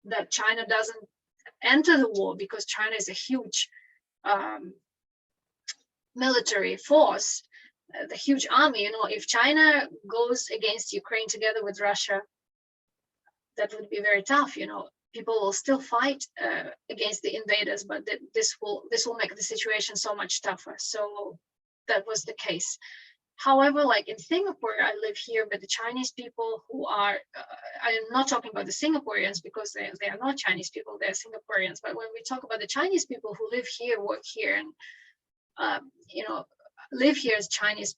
that China doesn't enter the war because China is a huge military force, the huge army. You know, if China goes against Ukraine together with Russia, that would be very tough. You know, people will still fight against the invaders, but this will make the situation so much tougher. So that was the case. However, like in Singapore, I live here with the Chinese people who are, I am not talking about the Singaporeans because they are not Chinese people, they're Singaporeans. But when we talk about the Chinese people who live here, work here, and you know, live here as Chinese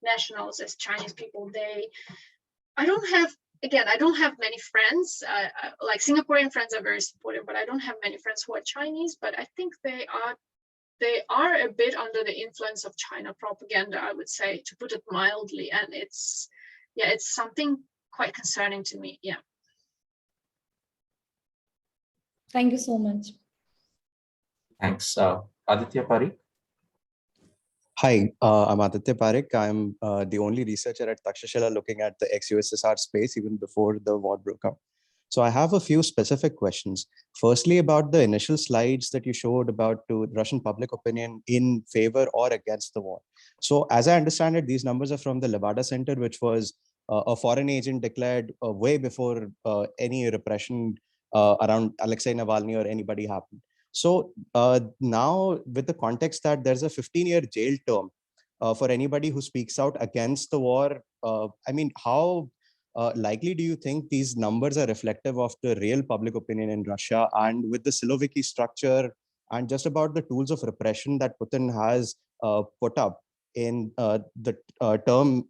nationals, as Chinese people, I don't have many friends. Like Singaporean friends are very supportive, but I don't have many friends who are Chinese. But I think they are a bit under the influence of China propaganda, I would say, to put it mildly. And it's something quite concerning to me. Yeah. Thank you so much. Thanks. Aditya Parikh. Hi, I'm Aditya Parikh. I'm the only researcher at Takshashila looking at the ex-USSR space even before the war broke out. So I have a few specific questions. Firstly, about the initial slides that you showed about to Russian public opinion in favor or against the war. So as I understand it, these numbers are from the Levada Center, which was a foreign agent declared way before any repression around Alexei Navalny or anybody happened. So now with the context that there's a 15-year jail term for anybody who speaks out against the war, I mean, how likely do you think these numbers are reflective of the real public opinion in Russia? And with the Siloviki structure and just about the tools of repression that Putin has put up in the term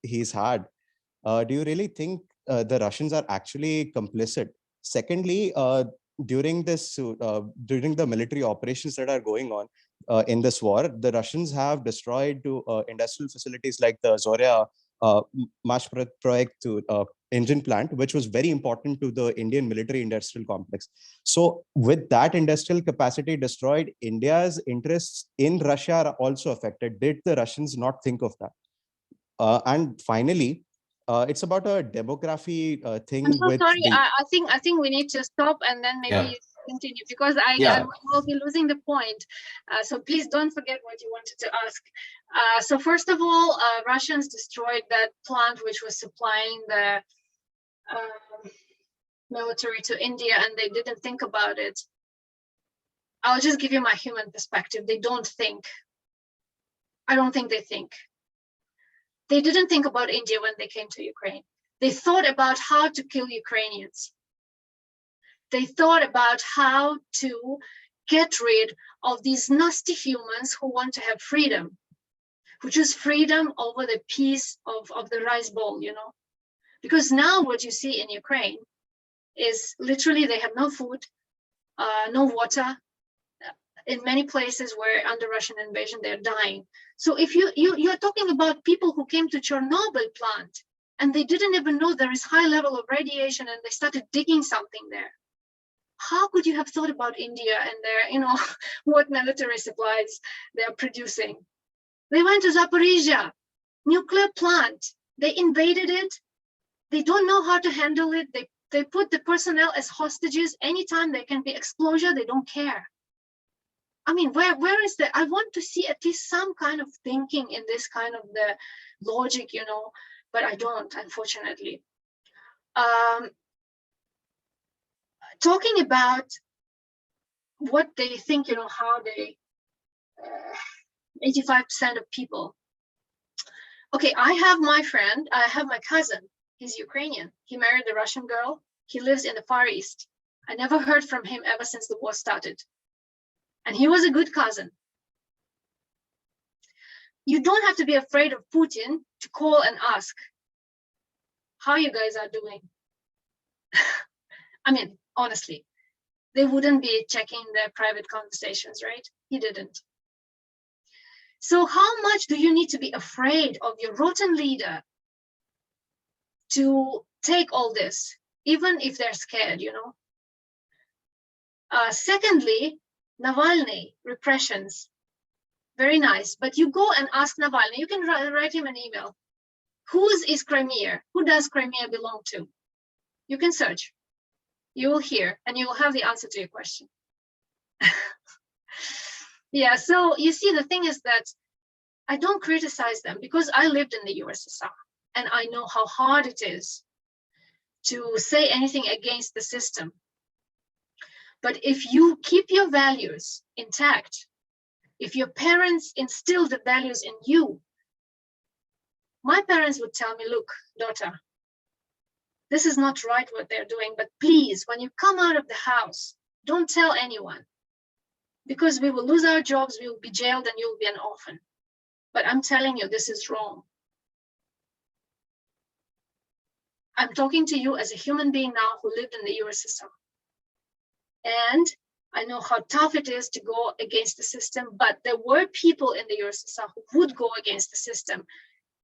he's had, do you really think the Russians are actually complicit? Secondly, during the military operations that are going on in this war, the Russians have destroyed industrial facilities like the Zorya engine plant, which was very important to the Indian military industrial complex. So with that industrial capacity destroyed, India's interests in Russia are also affected. Did the Russians not think of that? And finally, it's about a demography thing. I'm so sorry. I think we need to stop, and then maybe continue because I will be losing the point. So please don't forget what you wanted to ask. So first of all, Russians destroyed that plant which was supplying the military to India, and they didn't think about it. I'll just give you my human perspective. They don't think. I don't think they think. They didn't think about India when they came to Ukraine. They thought about how to kill Ukrainians. They thought about how to get rid of these nasty humans who want to have freedom, who choose freedom over the piece of the rice bowl, you know. Because now what you see in Ukraine is literally they have no food, no water. In many places where under Russian invasion, they're dying. So if you're talking about people who came to Chernobyl plant and they didn't even know there is high level of radiation and they started digging something there. How could you have thought about India and their, you know, what military supplies they're producing? They went to Zaporizhia, nuclear plant. They invaded it. They don't know how to handle it. They put the personnel as hostages. Anytime there can be explosion, they don't care. I mean, where is the, I want to see at least some kind of thinking in this kind of the logic, you know, but I don't, unfortunately. Talking about what they think, you know, how they, 85% of people. Okay, I have my friend, I have my cousin, he's Ukrainian. He married a Russian girl. He lives in the Far East. I never heard from him ever since the war started. And he was a good cousin. You don't have to be afraid of Putin to call and ask how you guys are doing. I mean, honestly, they wouldn't be checking their private conversations, right? He didn't. So how much do you need to be afraid of your rotten leader to take all this, even if they're scared, you know? Secondly, Navalny, repressions, very nice. But you go and ask Navalny, you can write him an email. Whose is Crimea? Who does Crimea belong to? You can search. You will hear, and you will have the answer to your question. Yeah, so you see, the thing is that I don't criticize them because I lived in the USSR and I know how hard it is to say anything against the system. But if you keep your values intact, if your parents instill the values in you, my parents would tell me, look, daughter, this is not right what they're doing, but please, when you come out of the house, don't tell anyone, because we will lose our jobs, we will be jailed, and you'll be an orphan. But I'm telling you, this is wrong. I'm talking to you as a human being now who lived in the USSR. And I know how tough it is to go against the system, but there were people in the USSR who would go against the system.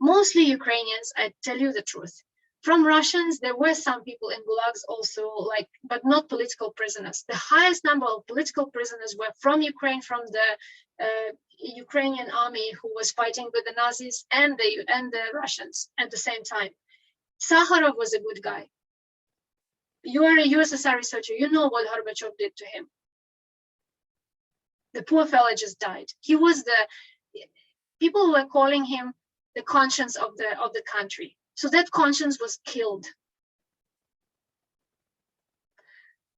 Mostly Ukrainians, I tell you the truth. From Russians, there were some people in gulags also, like, but not political prisoners. The highest number of political prisoners were from Ukraine, from the Ukrainian army who was fighting with the Nazis and the Russians at the same time. Sakharov was a good guy. You are a USSR researcher, you know what Gorbachev did to him. The poor fella just died. He was people were calling him the conscience of the country. So that conscience was killed.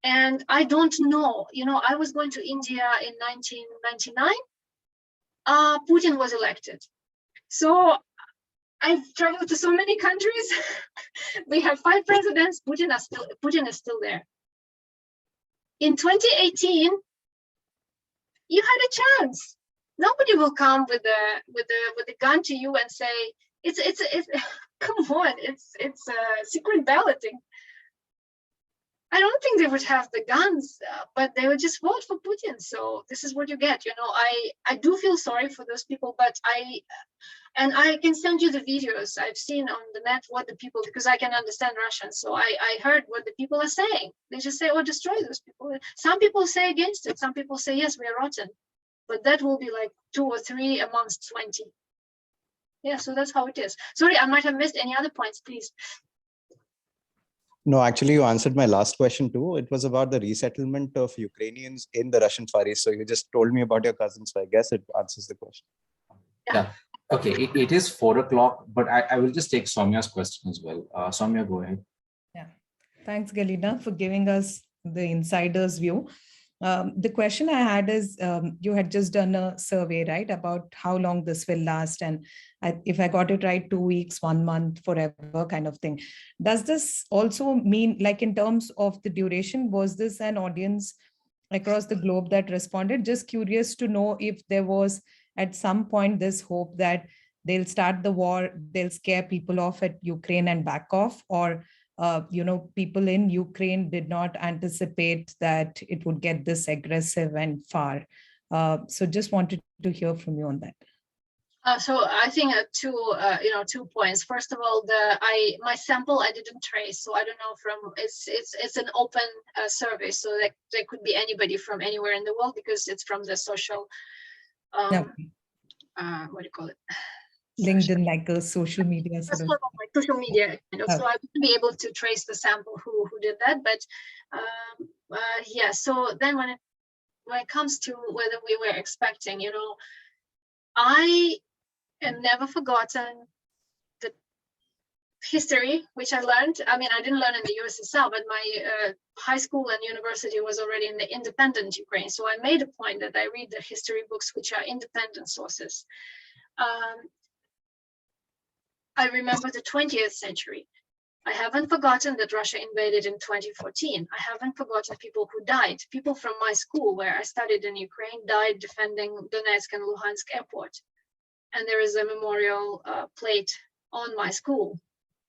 And I don't know, you know, I was going to India in 1999. Putin was elected. So I've traveled to so many countries. We have 5 presidents. Putin is still there. In 2018, you had a chance. Nobody will come with a gun to you and say it's come on, it's secret balloting. I don't think they would have the guns, but they would just vote for Putin. So this is what you get. You know, I do feel sorry for those people, but I can send you the videos I've seen on the net, what the people, because I can understand Russian. So I heard what the people are saying. They just say, oh, destroy those people. Some people say against it. Some people say, yes, we are rotten. But that will be like 2 or 3 amongst 20. Yeah, so that's how it is. Sorry, I might have missed any other points, please. No, actually, you answered my last question too. It was about the resettlement of Ukrainians in the Russian Far East. So you just told me about your cousin. So I guess it answers the question. Yeah. Okay, it is 4 o'clock, but I will just take Soumya's question as well. Soumya, go ahead. Yeah. Thanks, Galina, for giving us the insider's view. The question I had is, you had just done a survey, right, about how long this will last. And if I got it right, 2 weeks, 1 month, forever kind of thing. Does this also mean, like in terms of the duration, was this an audience across the globe that responded? Just curious to know if there was at some point this hope that they'll start the war, they'll scare people off at Ukraine and back off, or people in Ukraine did not anticipate that it would get this aggressive and far. So just wanted to hear from you on that. So I think two points. First of all, my sample I didn't trace, so I don't know from it's an open survey, so that there could be anybody from anywhere in the world because it's from the social what do you call it? LinkedIn, like a social media sort of. Like social media kind of. So I wouldn't be able to trace the sample who did that, but yeah. So then when it comes to whether we were expecting, I am never forgotten the history which I learned. I mean, I didn't learn in the USSR, but my high school and university was already in the independent Ukraine. So I made a point that I read the history books which are independent sources. I remember the 20th century. I haven't forgotten that Russia invaded in 2014. I haven't forgotten people who died. People from my school where I studied in Ukraine died defending Donetsk and Luhansk airport. And there is a memorial plate on my school.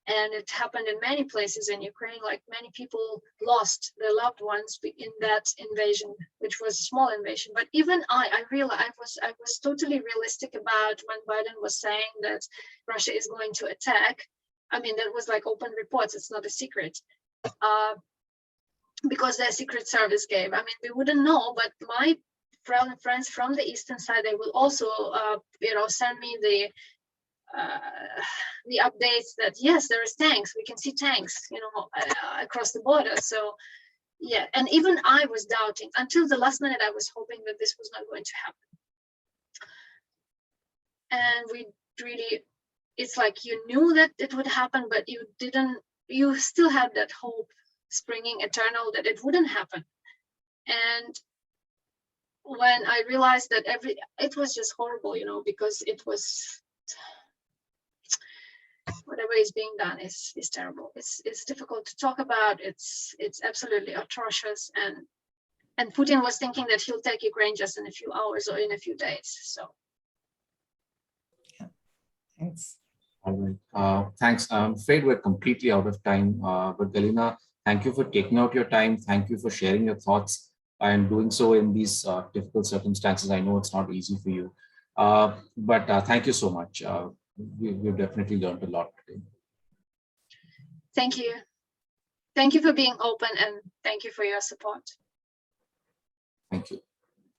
And it happened in many places in Ukraine, like many people lost their loved ones in that invasion, which was a small invasion. But even I realized I was totally realistic about when Biden was saying that Russia is going to attack. I mean, that was like open reports. It's not a secret. Because their Secret Service gave. I mean, we wouldn't know, but my friends from the eastern side, they will also, send me the updates that yes, there is tanks. We can see tanks, across the border. So yeah, and even I was doubting until the last minute. I was hoping that this was not going to happen. And we really, it's like you knew that it would happen, but you still had that hope springing eternal that it wouldn't happen. And when I realized that it was just horrible, because it was, whatever is being done is terrible. It's difficult to talk about. It's absolutely atrocious. And Putin was thinking that he'll take Ukraine just in a few hours or in a few days. So. Yeah. Thanks. All right. Thanks. I'm afraid we're completely out of time. But Galina, thank you for taking out your time. Thank you for sharing your thoughts and doing so in these difficult circumstances. I know it's not easy for you. But thank you so much. We've definitely learned a lot today. Thank you. Thank you for being open and thank you for your support. Thank you.